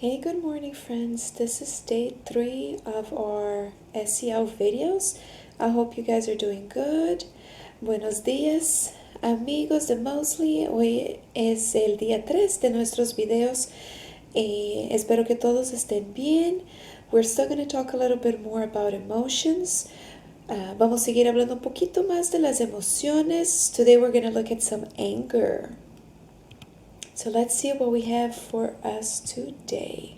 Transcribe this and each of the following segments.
Hey, good morning, friends. This is day 3 of our SEO videos. I hope you guys are doing good. Buenos días, amigos de Mosley. Hoy es el día 3 de nuestros videos. Espero que todos estén bien. We're still going to talk a little bit more about emotions. Vamos a seguir hablando un poquito más de las emociones. Today we're going to look at some anger. So let's see what we have for us today.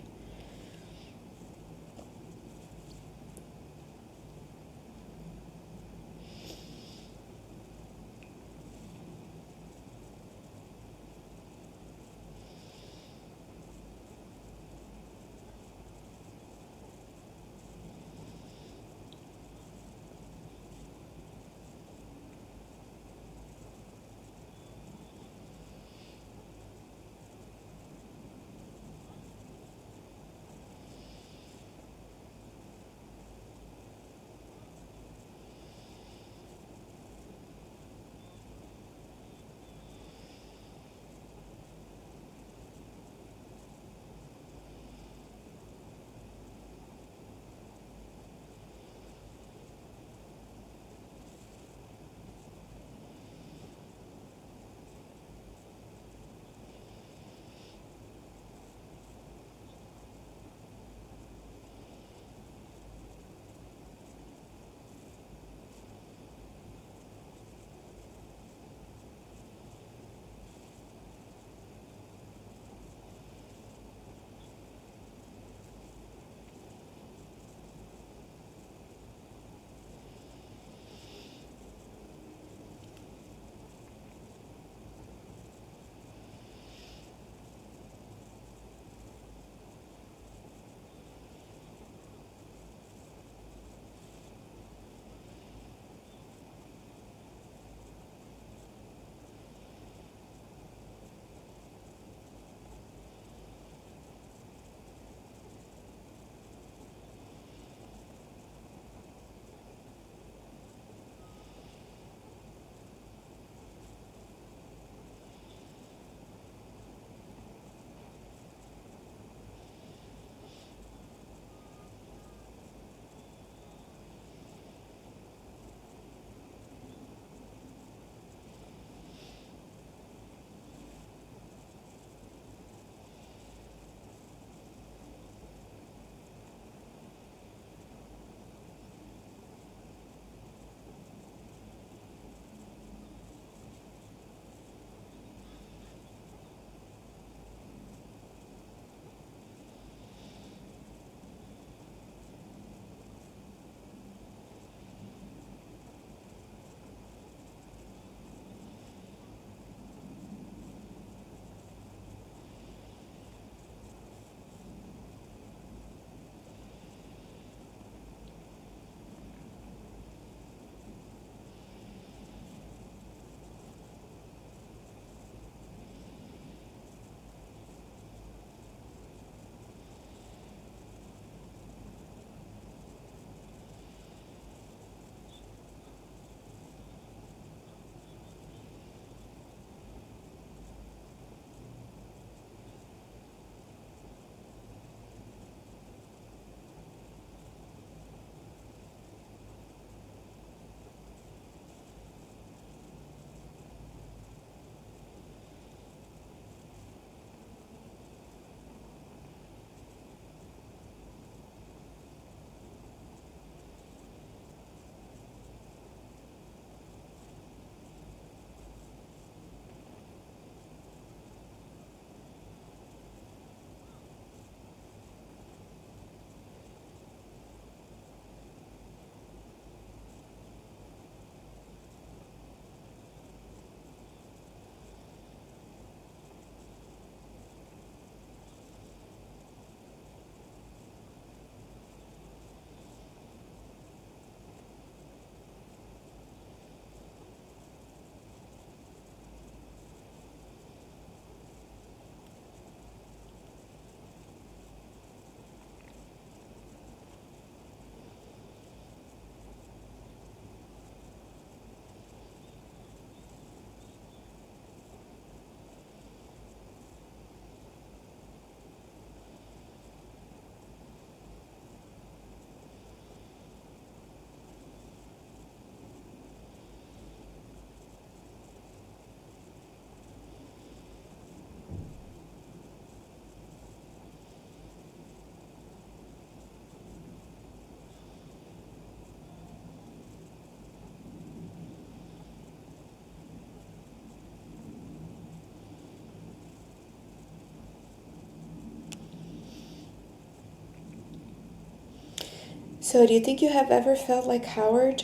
So, do you think you have ever felt like Howard?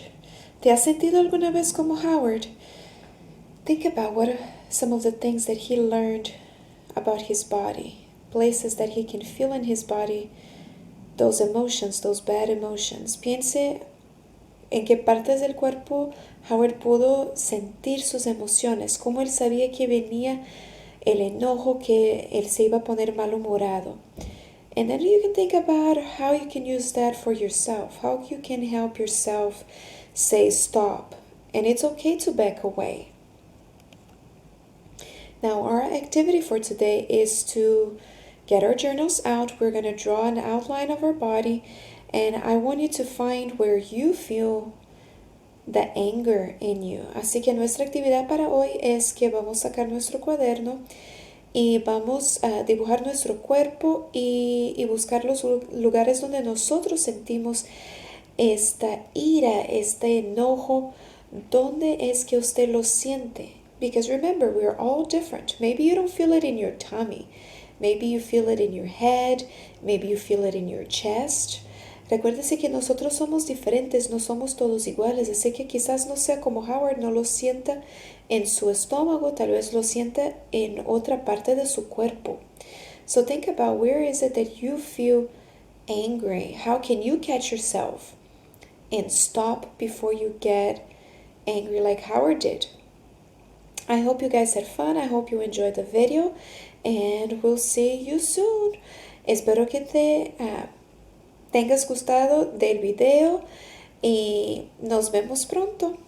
¿Te has sentido alguna vez como Howard? Think about what are some of the things that he learned about his body, places that he can feel in his body, those emotions, those bad emotions. Piense en qué partes del cuerpo Howard pudo sentir sus emociones, cómo él sabía que venía el enojo, que él se iba a poner malhumorado. And then you can think about how you can use that for yourself, how you can help yourself say stop. And it's okay to back away. Now, our activity for today is to get our journals out. We're going to draw an outline of our body, and I want you to find where you feel the anger in you. Así que nuestra actividad para hoy es que vamos a sacar nuestro cuaderno y vamos a dibujar nuestro cuerpo y buscar los lugares donde nosotros sentimos esta ira, este enojo. ¿Dónde es que usted lo siente? Because remember, we are all different. Maybe you don't feel it in your tummy. Maybe you feel it in your head. Maybe you feel it in your chest. Recuérdese que nosotros somos diferentes, no somos todos iguales, así que quizás no sea como Howard, no lo sienta en su estómago, tal vez lo sienta en otra parte de su cuerpo. So think about, where is it that you feel angry? How can you catch yourself and stop before you get angry like Howard did? I hope you guys had fun. I hope you enjoyed the video, and we'll see you soon. Espero que tengas gustado del video y nos vemos pronto.